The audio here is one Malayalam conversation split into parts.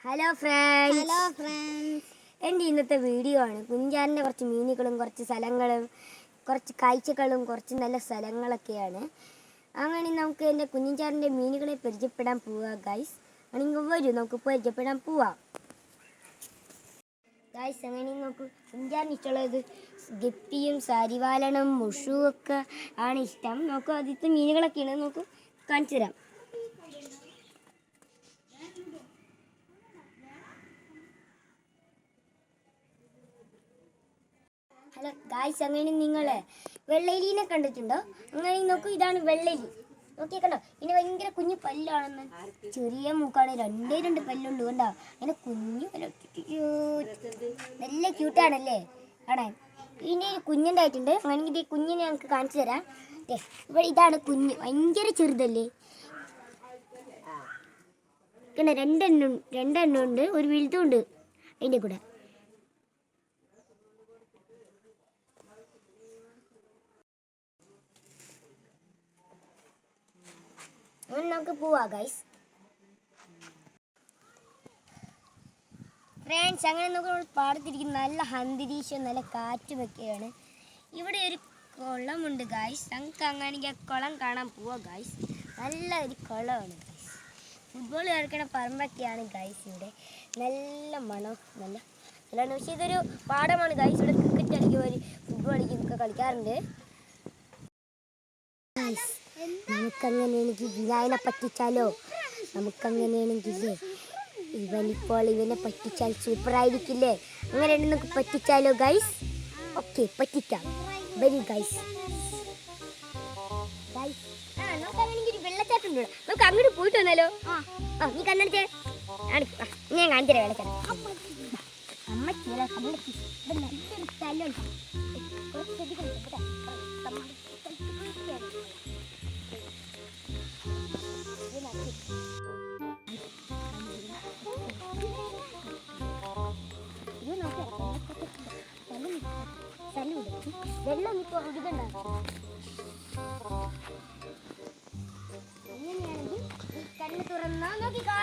Hello friends. Hello friends. എൻ്റെ ഇന്നത്തെ വീഡിയോ ആണ് കുഞ്ഞാറിൻ്റെ കുറച്ച് മീനുകളും കുറച്ച് സ്ഥലങ്ങളും കുറച്ച് കാഴ്ചകളും കുറച്ച് നല്ല സ്ഥലങ്ങളൊക്കെയാണ്. അങ്ങനെ നമുക്ക് എൻ്റെ കുഞ്ഞിച്ചാറിൻ്റെ മീനുകളെ പരിചയപ്പെടാൻ പോവാം ഗൈസ്. അങ്ങനെ വരൂ നമുക്ക് പരിചയപ്പെടാൻ പോവാം ഗൈസ്. അങ്ങനെ നമുക്ക് കുഞ്ഞാറിന് ഇഷ്ടമുള്ളത് ഗപ്പിയും സാരിവാലനും മുഷുവും ഒക്കെ ആണ് ഇഷ്ടം. നമുക്ക് ആദ്യത്തെ മീനുകളൊക്കെയാണ് നമുക്ക് കാണിച്ചു തരാം. ഹലോ ഗായ്സ്, അങ്ങനെ നിങ്ങൾ വെള്ളെലീനെ കണ്ടിട്ടുണ്ടോ? അങ്ങനെ നോക്കൂ, ഇതാണ് വെള്ളെലി. നോക്കിയേ, കണ്ടോ? ഇതിന് ഭയങ്കര കുഞ്ഞു പല്ലാണെന്ന്, ചെറിയ മൂക്കാണ്, രണ്ട് പല്ലുണ്ട്. കണ്ടോ? അങ്ങനെ കുഞ്ഞു നല്ല ക്യൂട്ടാണല്ലേ കാണാൻ. ഇതിൻ്റെ കുഞ്ഞുണ്ടായിട്ടുണ്ട്. അങ്ങനെ ഇത് കുഞ്ഞിനെ ഞങ്ങൾക്ക് കാണിച്ചു തരാം. ഇവിടെ ഇതാണ് കുഞ്ഞ്, ഭയങ്കര ചെറുതല്ലേ. കണ്ടോ? രണ്ടെണ്ണം ഉണ്ട്, ഒരു വലുതും ഉണ്ട് അതിൻ്റെ കൂടെ. അങ്ങനെ നമുക്ക് പോവാം ഗൈസ്. ഫ്രണ്ട്സ്, അങ്ങനെ നമുക്ക് പാടത്തിരിക്കുന്ന നല്ല അന്തരീക്ഷം, നല്ല കാറ്റുമൊക്കെയാണ്. ഇവിടെ ഒരു കുളമുണ്ട് ഗൈസ്. നമുക്ക് അങ്ങനെ കുളം കാണാൻ പോവാം ഗൈസ്. നല്ല ഒരു കുളമാണ് ഗൈസ്. ഫുട്ബോൾ കളിക്കണ പറമ്പൊക്കെയാണ് ഗൈസ്. ഇവിടെ നല്ല മണം, നല്ലതാണ്. പക്ഷേ ഇതൊരു പാടമാണ് ഗൈസ്. ഇവിടെ ക്രിക്കറ്റ് കളിക്കുമ്പോൾ ഫുട്ബോൾ കളിക്കൊക്കെ കളിക്കാറുണ്ട്. നമുക്കങ്ങനെയാണെങ്കിൽ വിനായനെ പറ്റിച്ചാലോ? നമുക്കങ്ങനെയാണെങ്കിലേ ഇവനെ പറ്റിച്ചാൽ സൂപ്പറായിരിക്കില്ലേ? അങ്ങനെ നമുക്ക് പറ്റിച്ചാലോ ഗൈസ്? ഓക്കെ, പറ്റിക്കാം. വരൂ ഗൈസ്. നമുക്കങ്ങനെയെങ്കിൽ ഒരു വെള്ളച്ചാട്ടം ഉണ്ട്. നമുക്ക് അങ്ങോട്ട് പോയിട്ട് വന്നാലോ? നീ കണ്ണടിച്ചേ, ഞാൻ കാണിച്ചു തരാം വെള്ളച്ചാട്ടം. അമ്മ വെള്ളം ഇപ്പോൾ ഒഴുകുന്നുണ്ടാകും. അങ്ങനെയാണെങ്കിൽ കണ്ണ് തുറന്നാ നോക്കിക്കോ.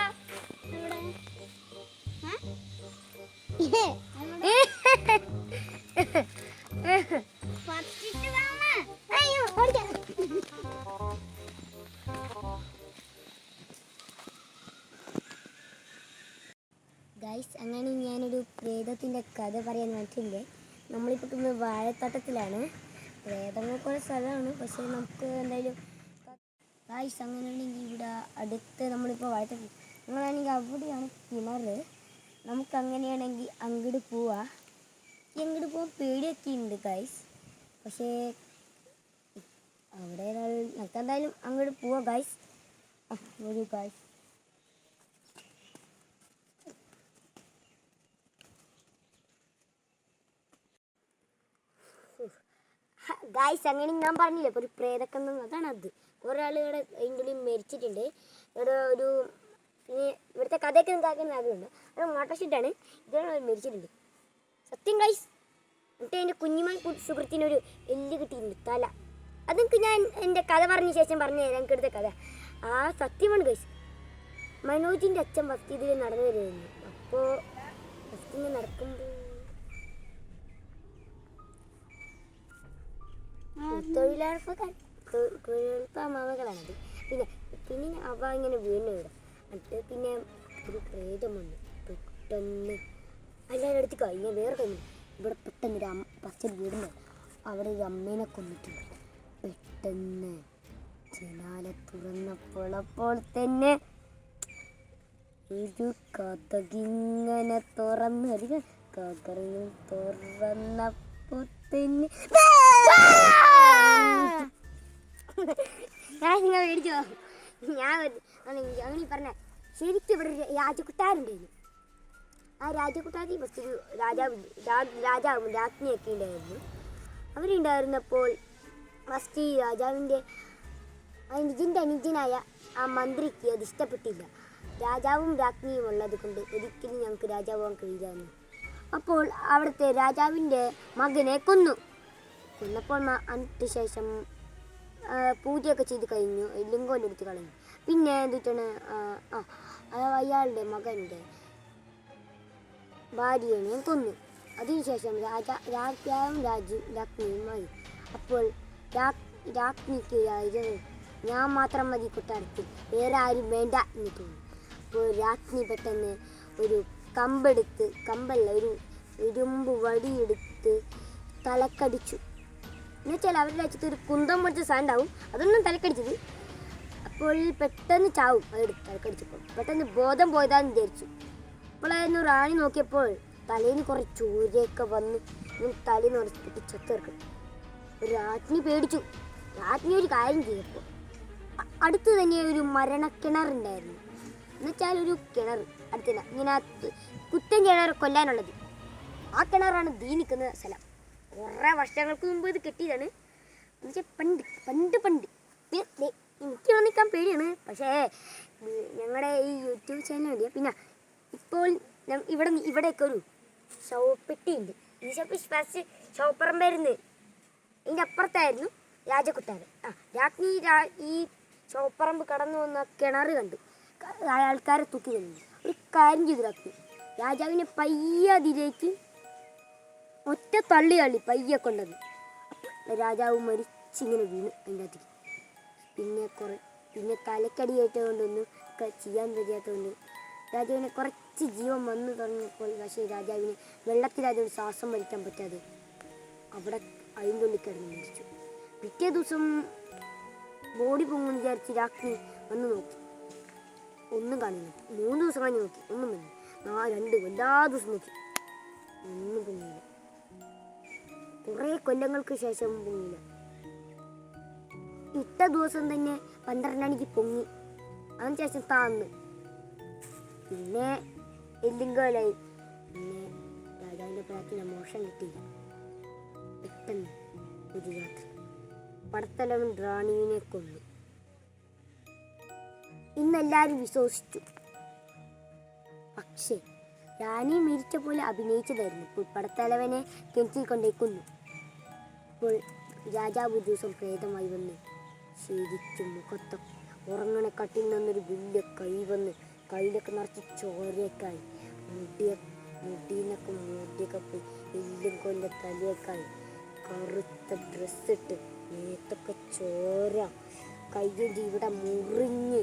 ഗൈസ്, അങ്ങനെ ഞാനൊരു പ്രേതത്തിൻ്റെ കഥ പറയാൻ വന്നിട്ടുണ്ട്. നമ്മളിപ്പോൾ വാഴത്തോട്ടത്തിലാണ്. പ്രേതങ്ങൾക്കുള്ള സ്ഥലമാണ്, പക്ഷേ നമുക്ക് എന്തായാലും ഗൈസ് അങ്ങനെയാണെങ്കിൽ ഇവിടെ അടുത്ത് നമ്മളിപ്പോൾ വാഴത്തോട്ടം, നമ്മളാണെങ്കിൽ അവിടെയാണ് കിണർ. നമുക്കങ്ങനെയാണെങ്കിൽ അങ്ങോട്ട് പോവാം. അങ്ങോട്ട് പോകാൻ പേടിയൊക്കെ ഉണ്ട് ഗൈസ്, പക്ഷേ അവിടെ നമുക്ക് എന്തായാലും അങ്ങോട്ട് പോവാം ഗൈസ്. ഒരു ഗൈസ് ഗായ്സ്, അങ്ങനെ ഞാൻ പറഞ്ഞില്ലേ ഇപ്പോൾ ഒരു പ്രേതക്കണ്ണം, അതാണ് അത്. ഒരാളുടെ അതിൻ്റെ ഉള്ളിൽ മരിച്ചിട്ടുണ്ട്. ഇവിടെ ഒരു ഇവിടുത്തെ കഥയൊക്കെ ഉണ്ടാക്കുന്ന ആഗ്രഹമുണ്ട്. അത് മോട്ടോർഷീറ്റാണ്. ഇതാണ് മരിച്ചിട്ടുണ്ട് സത്യം ഗായ്സ്. എന്നിട്ട് എൻ്റെ കുഞ്ഞുമാൻ സുഹൃത്തിനൊരു എല്ല് കിട്ടിയിട്ടുണ്ട്, തല. അതൊക്കെ ഞാൻ എൻ്റെ കഥ പറഞ്ഞ ശേഷം പറഞ്ഞു തരാം. എനിക്ക് എടുത്ത കഥ സത്യമാണ് ഗൈസ്. മനോജിൻ്റെ അച്ഛൻ ഫസ്റ്റ് ഇതിൽ നടന്നു വരുമായിരുന്നു. അപ്പോൾ ഫസ്റ്റ് നടക്കുമ്പോൾ തൊഴിലുറപ്പ് അമ്മാമകളാണത്. പിന്നെ അവ ഇങ്ങനെ വീണ് ഇവിടെ. എന്നിട്ട് പിന്നെ ഒരു പ്രേതം വന്നു. പെട്ടെന്ന് എല്ലാവരുടെ അടുത്ത് കഴിഞ്ഞ വേറെ കഴിഞ്ഞു. ഇവിടെ പെട്ടെന്ന് ഒരു പച്ചടി വീടുണ്ട്. അവിടെ ഒരു അമ്മേനെ കൊന്നിട്ടുണ്ട്. പെട്ടെന്ന് ജനാല തുറന്നപ്പോൾ തന്നെ ഒരു കഥകിങ്ങനെ തുറന്ന് അധികം തുറന്നപ്പോൾ തന്നെ ഞാൻ നിങ്ങൾ മേടിച്ചോ. ഞാൻ അങ്ങനെ പറഞ്ഞ ശരിക്കും ഇവിടെ ഒരു രാജകൊട്ടാരുണ്ടായിരുന്നു. ആ രാജകൊട്ടാരി ഫസ്റ്റ് ഒരു രാജാവും രാജ്ഞിയൊക്കെ ഉണ്ടായിരുന്നു. അവരുണ്ടായിരുന്നപ്പോൾ ഫസ്റ്റ് ഈ രാജാവിൻ്റെ ഇതിൻ്റെ അനുജനായ ആ മന്ത്രിക്ക് അത് ഇഷ്ടപ്പെട്ടില്ല. രാജാവും രാജ്ഞിയും ഉള്ളത് കൊണ്ട് ഒരിക്കലും ഞങ്ങൾക്ക് രാജാവാൻ കഴിയില്ലായിരുന്നു. അപ്പോൾ അവിടുത്തെ രാജാവിൻ്റെ മകനെ കൊന്നപ്പോൾ അതിന് ശേഷം പൂജയൊക്കെ ചെയ്ത് കഴിഞ്ഞു. ലിംഗം എടുത്ത് കളഞ്ഞു. പിന്നെ എന്തിട്ടാണ് അയാളുടെ മകൻ്റെ ഭാര്യയെ കൊന്നു. അതിനുശേഷം രാജാവും രാജ്ഞിയുമായി. അപ്പോൾ രാജ്ഞിക്ക് ഞാൻ മാത്രം മതി കൊട്ടാരത്തിൽ, വേറെ ആരും വേണ്ട എന്ന് തോന്നി. അപ്പോൾ രാജ്ഞി പെട്ടെന്ന് ഒരു കമ്പല്ല ഒരു ഇരുമ്പ് വടിയെടുത്ത് തലക്കടിച്ചു. എന്നുവെച്ചാൽ അവരുടെ രാജ്യത്ത് ഒരു കുന്തം പോലത്തെ സാധനം ഉണ്ടാവും, അതൊന്നും തലക്കടിച്ചത്. അപ്പോൾ പെട്ടെന്ന് ചാവും. അതെടുത്ത് തലക്കടിച്ചപ്പോൾ പെട്ടെന്ന് ബോധം പോയതാന്ന് വിചാരിച്ചു. അപ്പോഴായിരുന്നു റാണി നോക്കിയപ്പോൾ തലേന്ന് കുറേ ചോരയൊക്കെ വന്ന് തലേന്ന് ഉറച്ചിട്ട് ചത്തേർക്കും. രാജ്ഞി പേടിച്ചു. രാജ്ഞി ഒരു കാര്യം ചെയ്തപ്പോൾ അടുത്ത് തന്നെ ഒരു മരണക്കിണറുണ്ടായിരുന്നു. എന്നുവെച്ചാൽ ഒരു കിണർ അടുത്തില്ല, ഇങ്ങനെ കുറ്റൻ കിണർ കൊല്ലാനുള്ളത്. ആ കിണറാണ് ദീ നിൽക്കുന്ന സ്ഥലം. കുറേ വർഷങ്ങൾക്ക് മുമ്പ് ഇത് കെട്ടിയതാണ്. എന്നുവെച്ചാൽ പണ്ട് എനിക്ക് നിൽക്കാൻ പേടിയാണ്. പക്ഷേ ഞങ്ങളുടെ ഈ യൂട്യൂബ് ചാനൽ മതിയാ. പിന്നെ ഇപ്പോൾ ഇവിടെയൊക്കെ ഒരു ഷോപ്പെട്ടിയുണ്ട്. ഈ ഫസ്റ്റ് ഷോപ്പറമ്പായിരുന്നു. ഇതിൻ്റെ അപ്പുറത്തായിരുന്നു രാജകൊട്ടാരം. രാജ്ഞി ഈ ഷോപ്പറമ്പ് കടന്നു വന്ന കിണർ കണ്ടു. ആൾക്കാരെ തൂക്കി വന്നു. ഒരു കാര്യം ചെയ്തു രാജ്ഞി. രാജാവിനെ പയ്യെ അതിലേക്ക് ഒറ്റ തള്ളി പയ്യെ കൊണ്ടുവന്നു. രാജാവ് മരിച്ചിങ്ങനെ വീണു അതിൻ്റെ അകത്തേക്ക്. പിന്നെ തലക്കടിയേറ്റതുകൊണ്ടൊന്നും ചെയ്യാൻ കഴിയാത്തതുകൊണ്ട് രാജാവിനെ കുറച്ച് ജീവൻ വന്നു തുടങ്ങിയപ്പോൾ പക്ഷേ രാജാവിന് വെള്ളത്തിലതൊരു ശ്വാസം വലിക്കാൻ പറ്റാതെ അവിടെ അതിൻ്റെ ഉള്ളിൽ കിടന്ന് മരിച്ചു. പിറ്റേ ദിവസം ബോഡി പൊങ്ങുമെന്ന് വിചാരിച്ച് രാജ്ഞി വന്ന് നോക്കി, ഒന്നും കാണില്ല. 3 ദിവസം കഴിഞ്ഞ് നോക്കി, ഒന്നും വന്നു. 2 എല്ലാ ദിവസം നോക്കി, ഒന്നും പൊങ്ങിയില്ല. കുറേ കൊല്ലങ്ങൾക്ക് ശേഷം പൊങ്ങിയില്ല. ഇട്ട ദിവസം തന്നെ 12 മണിക്ക് പൊങ്ങി. അതിനുശേഷം താന്ന് പിന്നെ എല്ലിങ്കോലായി. പിന്നെ രാജാവിൻ്റെ പ്രാർത്ഥന മോശം കിട്ടിയില്ല. പെട്ടെന്ന് ഒരു രാത്രി പടത്തലവൻ റാണിയെ കൊന്നു. ഇന്നെല്ലാവരും വിശ്വസിച്ചു. പക്ഷേ റാണി മരിച്ച പോലെ അഭിനയിച്ചതായിരുന്നു. ഇപ്പോൾ പടത്തലവനെ കിണറ്റിൽ കൊണ്ടേ കൊന്നു. അപ്പോൾ രാജാവ് ദിവസം പ്രേതമായി വന്ന് ശരിക്കും മുഖത്തൊക്കെ ഉറങ്ങണ കട്ടിൽ നിന്നൊരു വലിയ കൈ വന്ന് കയ്യിലൊക്കെ നിറച്ച് ചോരയൊക്കെയായി. മുടിയൊക്കെ പോയി എല്ലും കൊല്ല തലയൊക്കെയായി. കറുത്ത ഡ്രസ്സിട്ട് മേത്തൊക്കെ ചോര, കയ്യിൻ്റെ ഇവിടെ മുറിഞ്ഞ്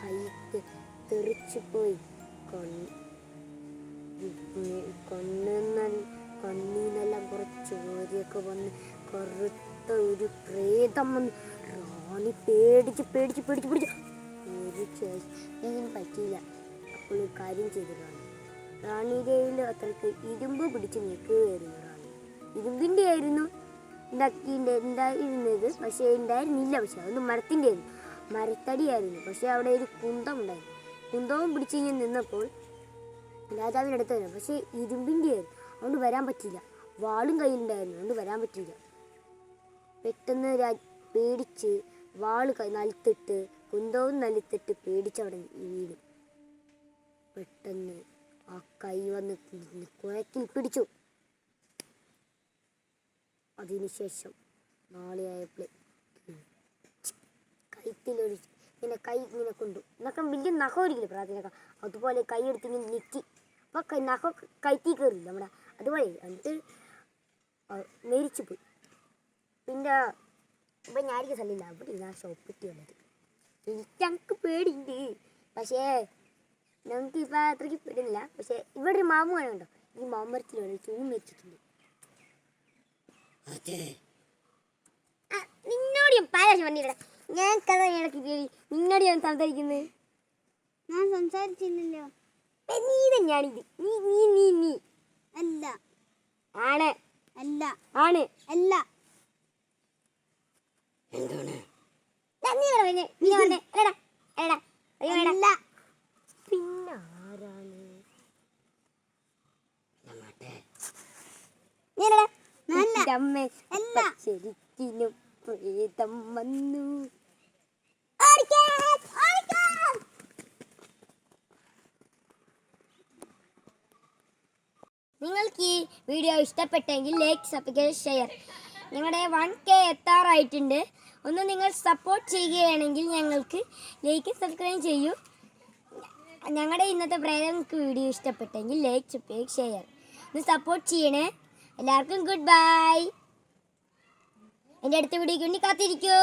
കൈക്ക് തെറിച്ചു പോയി. കണ്ണീന്നെല്ലാം കുറച്ച് ചോരയൊക്കെ വന്ന് കറുത്ത ഒരു പ്രേതം വന്ന് റാണി പേടിച്ച് ഒരു ചേച്ചിനും പറ്റിയില്ല. അപ്പോൾ ഒരു കാര്യം ചെയ്തതാണ്. റാണിയുടെ അത്രയ്ക്ക് ഇരുമ്പ് പിടിച്ച് നിൽക്കുകയായിരുന്നു. റാണി ഇരുമ്പിൻ്റെ ആയിരുന്നു ഉണ്ടായിരുന്നത്, പക്ഷേ ഉണ്ടായിരുന്നില്ല. പക്ഷെ അതൊന്നും മരത്തിൻ്റെ ആയിരുന്നു, മരത്തടിയായിരുന്നു. പക്ഷെ അവിടെ ഒരു കുന്തം ഉണ്ടായിരുന്നു. കുന്തവും പിടിച്ച് ഇങ്ങനെ നിന്നപ്പോൾ രാജാവിൻ്റെ അടുത്ത് വരാം. പക്ഷേ ഇരുമ്പിൻ്റെ ആയിരുന്നു, അതുകൊണ്ട് വരാൻ പറ്റിയില്ല. വാളും കയ്യിലുണ്ടായിരുന്നു, അതുകൊണ്ട് വരാൻ പറ്റിയില്ല. പെട്ടെന്ന് പേടിച്ച് വാള് നിലത്തിട്ട് കുന്തവും നിലത്തിട്ട് പേടിച്ചവിടെ വീഴും. പെട്ടെന്ന് ആ കൈ വന്ന് കുഴക്കിൽ പിടിച്ചു. അതിനുശേഷം നാളെയായപ്പോൾ കൈത്തിലൊരു ഇങ്ങനെ കൈ ഇങ്ങനെ കൊണ്ടു. എന്നൊക്കെ വലിയ നഖം ഒരിക്കലും പ്രാർത്ഥനയൊക്കെ അതുപോലെ കൈ എടുത്ത് ഇങ്ങനെ ഞെക്കി. അപ്പോൾ നഖം കൈത്തി കയറില്ല നമ്മുടെ അതുപോലെ. എന്നിട്ട് മരിച്ചു പോയി. പിന്നെ ഇപ്പം ഞാനിക്ക് സ്ഥലമില്ല, അവിടെ ഞാൻ ഷോപ്പിട്ടി വന്നത്. ഞങ്ങൾക്ക് പേടിയുണ്ട്, പക്ഷേ ഞങ്ങൾക്ക് ഇപ്പം അത്രയ്ക്ക് പേടിയില്ല. പക്ഷേ ഇവിടെ ഒരു മാമു കാണുന്നുണ്ടോ, ഈ മാമരത്തിൽ ഒരു തൂങ്ങി വെച്ചിട്ടുണ്ട്. നിന്നോട് ഞാൻ പാരാശം പറഞ്ഞില്ല, ഞാൻ കഥ ഇടയ്ക്ക് കേറി നിന്നോട് ഞാൻ സംസാരിക്കുന്നത്. ഞാൻ സംസാരിച്ചില്ലല്ലോ. നീ തന്നെയാണിത്. നീ നീ നീ നീ അല്ല. ആണ് അല്ല. ആണ് അല്ല. എന്താണ് പിന്നെ ആരാണ്? ശരിക്കും പ്രേതം വന്നു. നിങ്ങൾക്ക് ഈ വീഡിയോ ഇഷ്ടപ്പെട്ടെങ്കിൽ ലൈക്ക്, സബ്സ്ക്രൈബ്, ഷെയർ. ഞങ്ങളുടെ 1K എത്താറായിട്ടുണ്ട്. ഒന്ന് നിങ്ങൾ സപ്പോർട്ട് ചെയ്യുകയാണെങ്കിൽ ഞങ്ങൾക്ക് ലൈക്ക്, സബ്സ്ക്രൈബ് ചെയ്യൂ. ഞങ്ങളുടെ ഇന്നത്തെ പ്രേതം നിങ്ങൾക്ക് വീഡിയോ ഇഷ്ടപ്പെട്ടെങ്കിൽ ലൈക്ക് ഷെയർ ഇത് സപ്പോർട്ട് ചെയ്യണേ. എല്ലാവർക്കും ഗുഡ് ബൈ. എൻ്റെ അടുത്ത വീഡിയോയ്ക്ക് വേണ്ടി കാത്തിരിക്കൂ.